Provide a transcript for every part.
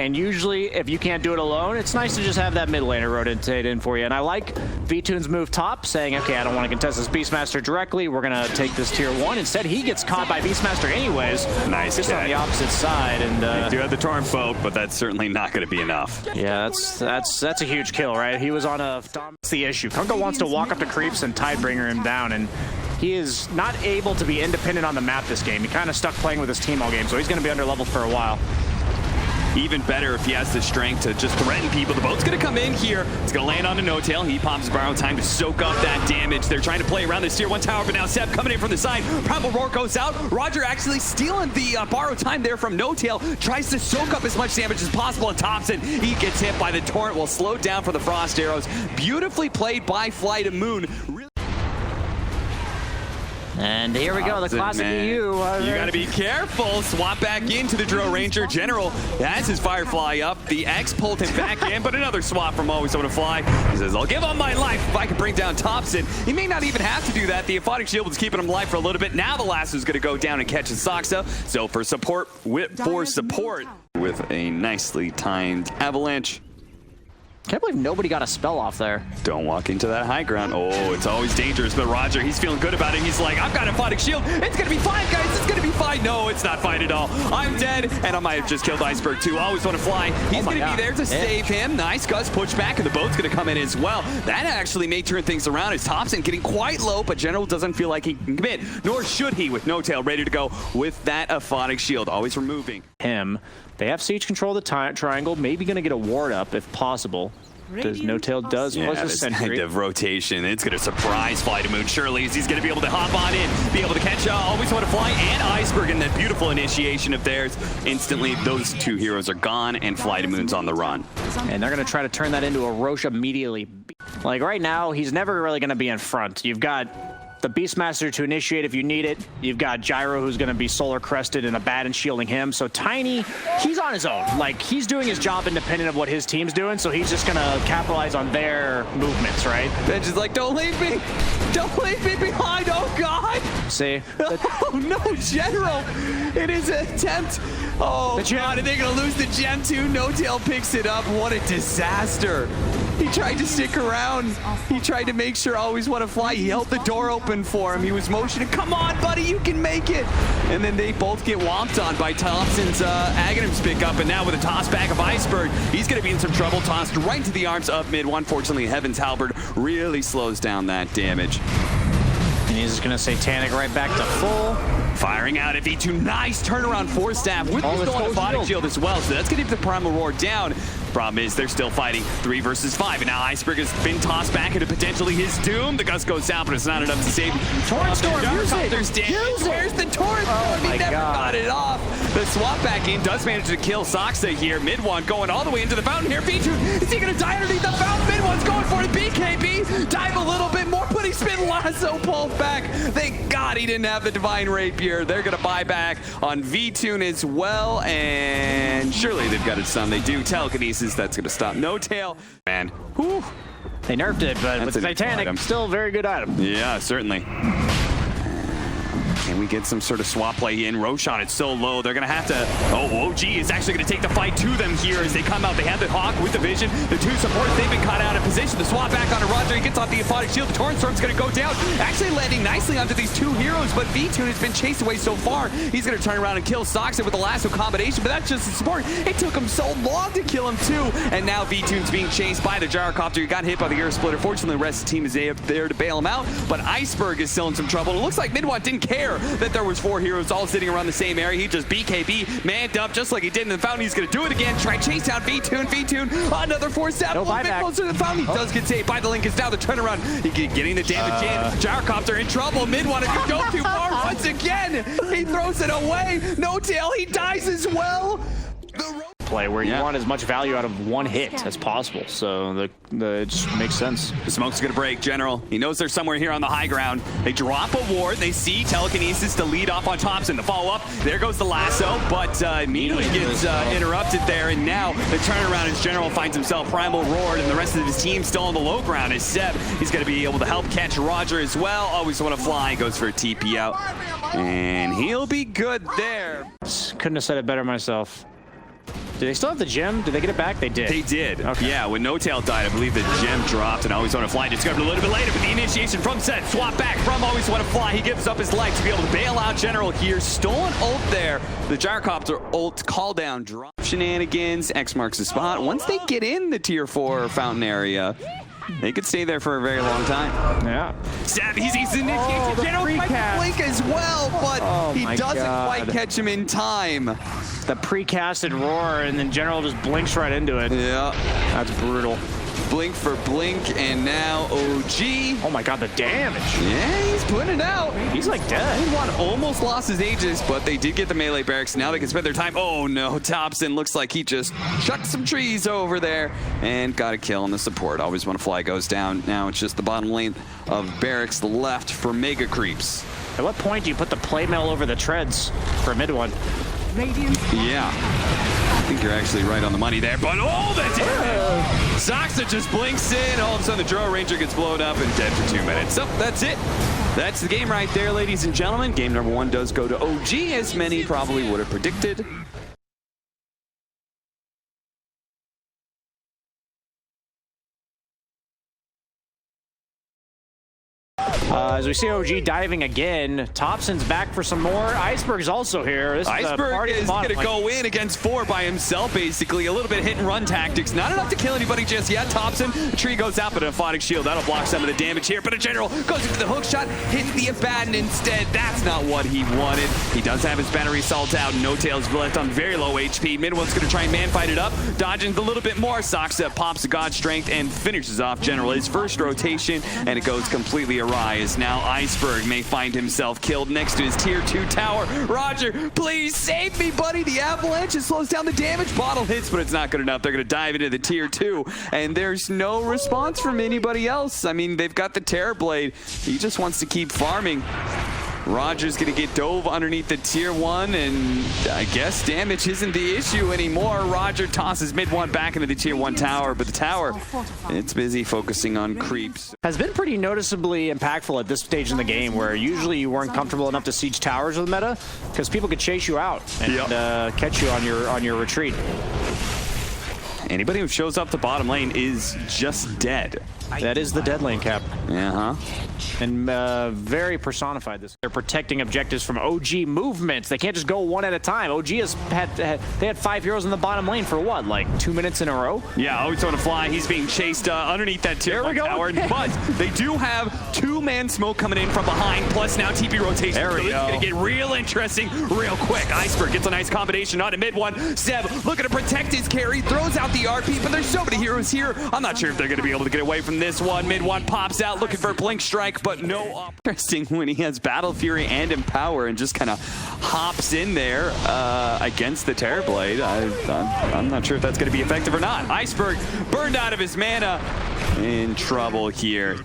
And usually, if you can't do it alone, it's nice to just have that mid laner rotate in for you. And I like Vtoon's move top, saying, okay, I don't want to contest this Beastmaster directly. We're going to take this tier 1. Instead, he gets caught by Beastmaster anywa's. Nice just on the opposite side. And they do have the Torrent Folk, but that's certainly not going to be enough. Yeah, that's a huge kill, right? He was on a... That's the issue. Kunkka wants to walk up to creeps and Tidebringer him down, and he is not able to be independent on the map this game. He kind of stuck playing with his team all game, so he's going to be under leveled for a while. Even better if he has the strength to just threaten people. The boat's going to come in here. It's going to land on a no-tail. He pops his borrow time to soak up that damage. They're trying to play around this tier 1 tower, but now Seb coming in from the side. Primal Roar goes out. Roger actually stealing the borrow time there from no-tail. Tries to soak up as much damage as possible, and Thompson, he gets hit by the torrent. Will slow down for the frost arrows. Beautifully played by Flight of Moon. Really. And here we go, the classic EU. You gotta be careful. Swap back into the Drill Ranger. General has his Firefly up. The X pulled him back in, but another swap from Always Want to Fly. He says, I'll give up my life if I can bring down Thompson. He may not even have to do that. The Aphotic Shield was keeping him alive for a little bit. Now the Lasso's gonna go down and catch Saksa. So for support, with a nicely timed Avalanche. Can't believe nobody got a spell off there. Don't walk into that high ground. Oh, it's always dangerous, but Roger, he's feeling good about it. He's like, I've got a Aphotic Shield. It's going to be fine, guys. It's going to be fine. No, it's not fine at all. I'm dead, and I might have just killed Iceberg, too. Always Want to Fly. He's going to be there to save him. Nice Gus push back, and the boat's going to come in as well. That actually may turn things around as Thompson getting quite low, but General doesn't feel like he can commit, nor should he with No-Tail ready to go with that Aphotic Shield. Always removing him. They have siege control of the triangle. Maybe going to get a ward up if possible. Does No-Tail was a sentry. Kind of rotation. It's going to surprise Flight of Moon. Surely he's going to be able to hop on in, be able to catch Always Want to Fly and Iceberg in that beautiful initiation of theirs. Instantly, those two heroes are gone, and Flight of Moon's on the run. And they're going to try to turn that into a Roche immediately. Like right now, he's never really going to be in front. You've got the Beastmaster to initiate if you need it. You've got Gyro, who's going to be solar crested and a bat and shielding him. So Tiny, he's on his own. Like, he's doing his job independent of what his team's doing, so he's just going to capitalize on their movements, right? Bench is like, don't leave me! Don't leave me behind! Oh, God! See? Oh, no, General! It is an attempt. Oh, God, are they going to lose the gem, too? No-Tail picks it up. What a disaster. He tried to stick around. He tried to make sure Always Want to Fly. He held the door open for him. He was motioning, come on, buddy, you can make it. And then they both get whomped on by Thompson's Aghanims pick up. And now with a toss back of Iceberg, he's going to be in some trouble. Tossed right into the arms of Mid. Unfortunately, Heaven's Halberd really slows down that damage. And he's just going to Satanic right back to full. Firing out at V2. Nice turnaround for staff with the Aphotic Shield as well. So that's going to get the Primal Roar down. Problem is, they're still fighting 3 versus 5. And now Iceberg has been tossed back into potentially his doom. The Gus goes down, but it's not enough to save him. Torrent Storm, use it! Where's the Torrent Storm? He never got it off. The swap back in does manage to kill Saksa here. Mid one going all the way into the fountain here. V2, is he going to die underneath the fountain? Mid one's going for the BKB. Dive a little bit more, but he's been lasso pulled back. Thank God he didn't have the Divine Rapier. They're going to buy back on Vtoon as well, and surely they've got it stunned. They do. Telekinesis, that's going to stop No-Tail. Man, whew. They nerfed it, but with Titanic, still a very good item. Yeah, certainly. Can we get some sort of swap play in? Roshan, it's so low. They're going to have to... Oh, OG is actually going to take the fight to them here as they come out. They have the Hawk with the Vision. The two supports, they've been caught out of position. The swap back onto Roger. He gets off the Aphotic Shield. The Torrent Storm's going to go down. Actually landing nicely onto these two heroes, but Vtoon has been chased away so far. He's going to turn around and kill Saksa with the lasso combination, but that's just the support. It took him so long to kill him, too. And now Vtoon's being chased by the Gyrocopter. He got hit by the Air Splitter. Fortunately, the rest of the team is there to bail him out, but Iceberg is still in some trouble. It looks like Midone didn't care that there was 4 heroes all sitting around the same area. He just BKB, manned up just like he did in the fountain. He's going to do it again. Try chase down Vtoon. Vtoon, another 4-step. A little bit closer to the fountain. He does get saved by the Lincolns. Now the turnaround. He getting the damage in. Gyrocopter in trouble. Mid one, if you go too far once again, he throws it away. No-Tail, he dies as well. Play where you want as much value out of one hit as possible, so it just makes sense. The smoke's gonna break. General, he knows they're somewhere here on the high ground. They drop a ward. They see Telekinesis to lead off on Thompson. The follow-up, there goes the lasso, but immediately gets interrupted there, and now the turnaround as General finds himself Primal Roared, and the rest of his team still on the low ground. As Seb, he's gonna be able to help catch Roger as well. Always Want to Fly, goes for a TP out, and he'll be good there. Couldn't have said it better myself. Do they still have the gem? Did they get it back? They did. They did. Okay. Yeah, when No Tail died, I believe the gem dropped, and Always Want to Fly discovered a little bit later, but the initiation from Set, swap back from Always Want to Fly. He gives up his life to be able to bail out General here. Stolen ult there. The Gyrocopter ult call down, drop shenanigans. X marks the spot. Once they get in the tier 4 fountain area, they could stay there for a very long time. Yeah. Stab, he's initiated General Blink as well, but he doesn't quite catch him in time. The precasted roar, and then General just blinks right into it. Yeah. That's brutal. Blink for Blink, and now OG. Oh my god, the damage. Yeah, he's putting it out. He's like dead. Midone almost lost his Aegis, but they did get the melee barracks. Now they can spend their time. Oh no, Thompson looks like he just chucked some trees over there and got a kill on the support. Always Want to Fly goes down. Now it's just the bottom lane of barracks left for mega creeps. At what point do you put the play mill over the treads for Midone? Yeah. I think you're actually right on the money there, but oh, the damage! Soxa just blinks in, all of a sudden the Draw Ranger gets blown up and dead for 2 minutes. So that's it. That's the game right there, ladies and gentlemen. Game number 1 does go to OG, as many probably would have predicted. As we see OG diving again, Thompson's back for some more. Iceberg's also here. This Iceberg is going to go in against 4 by himself, basically. A little bit hit and run tactics. Not enough to kill anybody just yet. Thompson, the tree goes out, but a Phonic Shield. That'll block some of the damage here. But a General goes into the hook shot, hits the Abaddon instead. That's not what he wanted. He does have his battery salt out. No Tail's left on very low HP. Midone's going to try and man fight it up. Dodging a little bit more. Soxa pops the God Strength and finishes off General. His first rotation, and it goes completely awry. As now Iceberg may find himself killed next to his tier 2 tower. Roger, please save me, buddy. The avalanche slows down the damage. Bottle hits, but it's not good enough. They're going to dive into the tier 2, and there's no response from anybody else. I mean, they've got the Terror Blade. He just wants to keep farming. Roger's going to get dove underneath the tier 1, and I guess damage isn't the issue anymore. Roger tosses Midone back into the tier 1 tower, but the tower, it's busy focusing on creeps. Has been pretty noticeably impactful at this stage in the game, where usually you weren't comfortable enough to siege towers with meta, because people could chase you out and catch you on your retreat. Anybody who shows up the bottom lane is just dead. That is the dead lane cap. And very personified this. They're protecting objectives from OG movements. They can't just go one at a time. OG they had 5 heroes in the bottom lane for what, like 2 minutes in a row? Yeah, Always Want to Fly. He's being chased underneath that tier 1 tower. But they do have 2-man smoke coming in from behind, plus now TP rotation. There we go. It's going to get real interesting real quick. Iceberg gets a nice combination on a Midone. Zeb looking to protect his carry, throws out the RP, but there's so many heroes here. I'm not sure if they're going to be able to get away from this one. Midone pops out looking for a Blink Strike, but no. Interesting when he has Battle Fury and Empower and just kind of hops in there against the Terror Blade. I'm not sure if that's going to be effective or not. Iceberg burned out of his mana. In trouble here.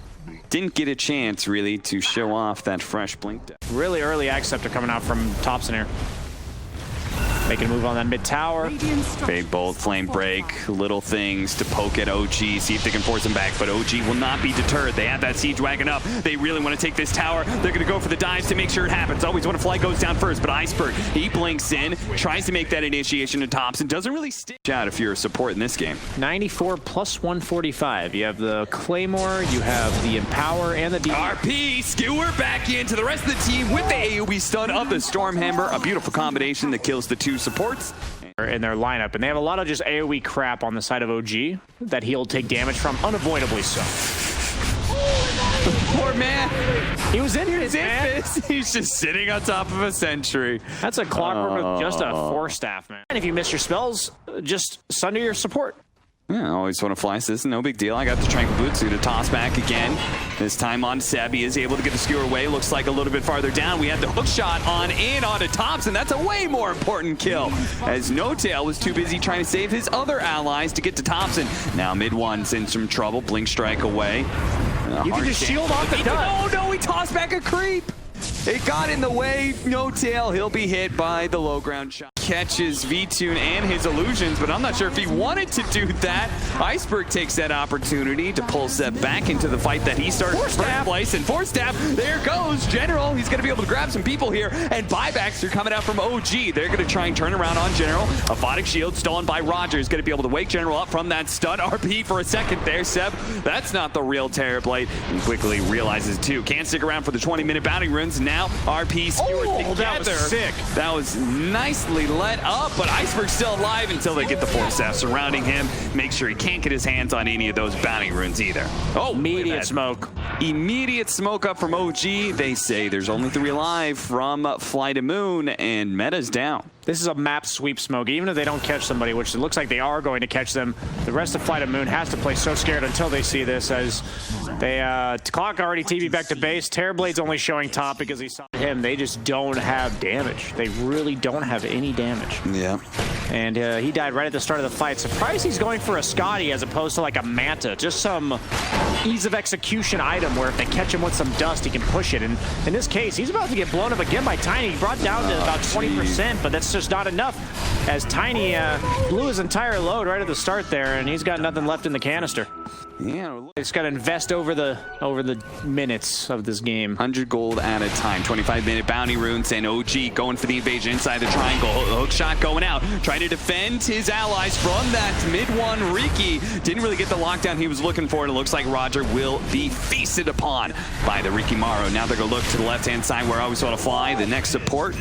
Didn't get a chance, really, to show off that fresh Blink deck. Really early Acceptor coming out from Thompson here. Making a move on that mid tower. Big bolt, flame break, little things to poke at OG, see if they can force him back, but OG will not be deterred. They have that siege wagon up. They really want to take this tower. They're going to go for the dives to make sure it happens. Always Want to Fly goes down first, but Iceberg, he blinks in, tries to make that initiation to Thompson, doesn't really stick out if you're a support in this game. 94 plus 145. You have the Claymore, you have the Empower, and the RP, skewer back into the rest of the team with the AoE stun of the Stormhammer. A beautiful combination that kills the 2 supports in their lineup, and they have a lot of just AoE crap on the side of OG that he'll take damage from, unavoidably so. Poor man. He was in his man. He's just sitting on top of a sentry. That's a clockwork with just a 4-staff, man. And if you miss your spells, just sunder your support. Yeah, Always Want to Fly, so this is no big deal. I got the Tranquil Butsu to toss back again. This time on Seb, he is able to get the skewer away. Looks like a little bit farther down. We had the hook shot on in onto Thompson. That's a way more important kill, as No Tail was too busy trying to save his other allies to get to Thompson. Now Midone's in some trouble. Blink Strike away. You can just shield off the gun. Oh no, he tossed back a creep. It got in the way. No Tail, he'll be hit by the low ground shot. catches V-Tune and his illusions, but I'm not sure if he wanted to do that. Iceberg takes that opportunity to pull Seb back into the fight that he started in the first place. And four stab, there goes General. He's going to be able to grab some people here. And buybacks are coming out from OG. They're going to try and turn around on General. A Photic Shield stolen by Roger is going to be able to wake General up from that stun. RP for a second there, Seb. That's not the real Terrorblade. He quickly realizes too. Can't stick around for the 20-minute bounty runes. Now RP skewered together. That was sick. That was nicely let up, but Iceberg's still alive until they get the four staff surrounding him. Make sure he can't get his hands on any of those bounty runes either. Oh, immediate smoke. Immediate smoke up from OG. They say there's only 3 alive from Flight of Moon, and Meta's down. This is a map sweep smoke. Even if they don't catch somebody, which it looks like they are going to catch them, the rest of Flight of Moon has to play so scared until they see this, as they clock already TB back to base. Terrorblade's only showing top because he saw him. They just don't have damage. They really don't have any damage. Yeah. And he died right at the start of the fight. Surprised he's going for a Scotty as opposed to like a Manta. Just some ease of execution item where if they catch him with some dust, he can push it. And in this case, he's about to get blown up again by Tiny. He brought down to about 20%, but that's just not enough, as Tiny blew his entire load right at the start there, and he's got nothing left in the canister. Yeah, it's got to invest over the minutes of this game. 100 gold at a time. 25-minute bounty runes, and OG going for the invasion inside the triangle. Hook shot going out, trying to defend his allies from that mid one. Riki didn't really get the lockdown he was looking for, and it looks like Roger will be feasted upon by the Riki Maro. Now they're going to look to the left-hand side where I always want to fly. The next support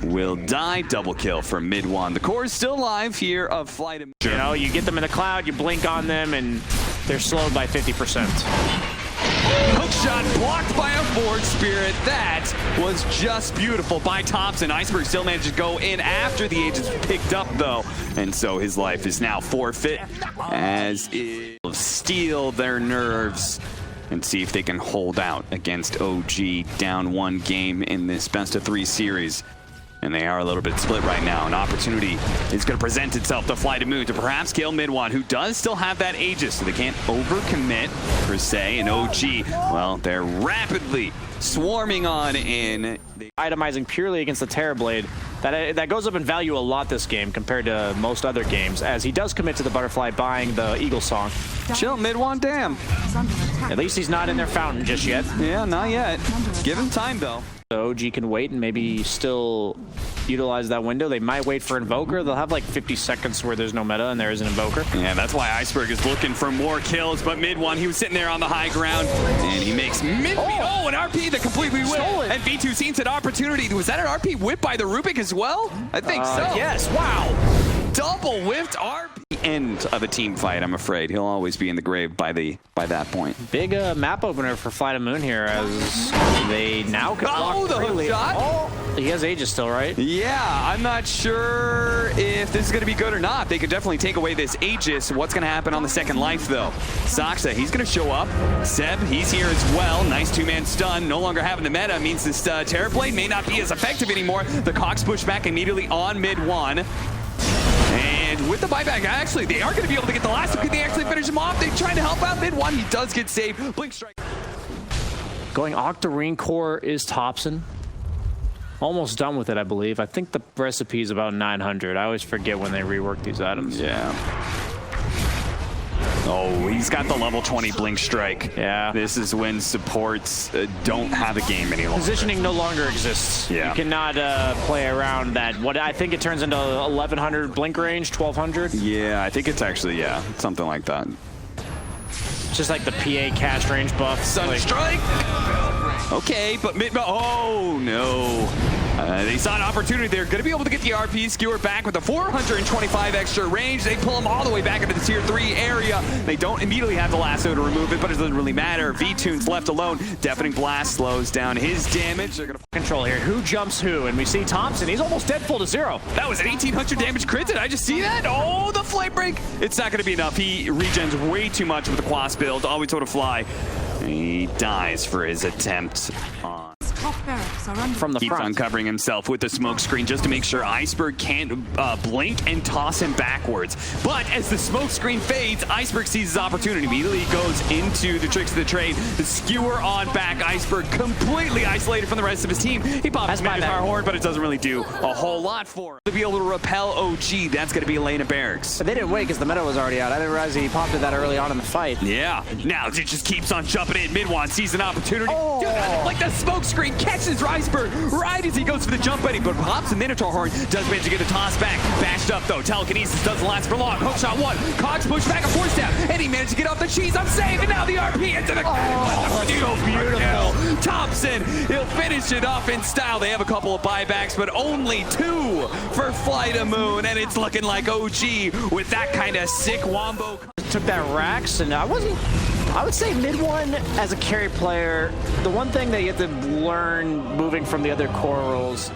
will die. Double kill for mid one. The core is still alive here of Flight of Moon. You know, you get them in the cloud, you blink on them, and they're slowed by 50%. Hook shot blocked by a Forge Spirit. That was just beautiful by Thompson. Iceberg still managed to go in after the agents picked up, though. And so his life is now forfeit, as it will steal their nerves and see if they can hold out against OG, down 1 game in this best-of-3 series. And they are a little bit split right now. An opportunity is going to present itself to Flight of Moon to perhaps kill mid one, who does still have that Aegis, so they can't overcommit per se. And OG, well, they're rapidly swarming on in. Itemizing purely against the Terrorblade, that goes up in value a lot this game compared to most other games, as he does commit to the Butterfly buying the Eagle Song. Chill, mid one, damn. At least he's not in their fountain just yet. Yeah, not yet. Give him time, though. So OG can wait and maybe still utilize that window. They might wait for Invoker. They'll have like 50 seconds where there's no meta and there is an Invoker. Yeah, that's why Iceberg is looking for more kills, but mid one, he was sitting there on the high ground, and he makes mid oh, an RP that completely whipped. And V2 sees an opportunity. Was that an RP whip by the Rubik as well? I think so. Yes, wow. Double whipped RP. End of a team fight, I'm afraid. He'll always be in the grave by that point. Big map opener for Flight of Moon here, as they now can block the hook shot. Oh, he has Aegis still, right? Yeah, I'm not sure if this is going to be good or not. They could definitely take away this Aegis. What's going to happen on the second life, though? Saksa, he's going to show up. Seb, he's here as well. Nice 2-man stun. No longer having the meta means this Terrorblade may not be as effective anymore. The Cox push back immediately on mid one. And with the buyback, actually, they are going to be able to get the last. Could they actually finish him off? They're trying to help out mid one. He does get saved. Blink strike. Going Octarine Core is Thompson. Almost done with it, I believe. I think the recipe is about 900. I always forget when they rework these items. Yeah. Oh, he's got the level 20 Blink Strike. Yeah. This is when supports don't have a game any longer. Positioning no longer exists. Yeah. You cannot play around that. What I think it turns into 1100 Blink range, 1200. Yeah, I think it's actually, yeah, something like that. It's just like the PA cast range buff. Sunstrike! Okay, but oh no. They saw an opportunity. They're going to be able to get the RP skewer back with a 425 extra range. They pull them all the way back into the tier 3 area. They don't immediately have the lasso to remove it, but it doesn't really matter. V-Tune's left alone. Deafening Blast slows down his damage. They're going to control here. Who jumps who? And we see Thompson. He's almost dead full to 0. That was an 1800 damage crit. Did I just see that? Oh, the flame break. It's not going to be enough. He regens way too much with the Quas build. Always able to fly. He dies for his attempt on. Top barracks from the Keeps front. uncovering himself with the smoke screen just to make sure Iceberg can't blink and toss him backwards. But as the smoke screen fades, Iceberg sees his opportunity. Immediately goes into the tricks of the trade. The skewer on back. Iceberg completely isolated from the rest of his team. He pops his fire horn, but it doesn't really do a whole lot for him. To be able to repel OG, that's going to be a lane of barracks. But they didn't wait because the meta was already out. I didn't realize he popped it that early on in the fight. Yeah. Now it just keeps on jumping in. Midone sees an opportunity. Oh. Dude, like the smoke screen catches Iceberg right as he goes for the jump buddy, but pops the Minotaur horn. Does manage to get the toss back. Bashed up though. Telekinesis doesn't last for long. Hook shot one. Cogs push back a force down, and he managed to get off the cheese. I'm safe, and now the RP into the beautiful. Thompson, he'll finish it off in style. They have a couple of buybacks, but only 2 for Flight of Moon, and it's looking like OG with that kind of sick wombo. Took that Rax, and I would say Midone as a carry player, the one thing that you have to learn moving from the other core roles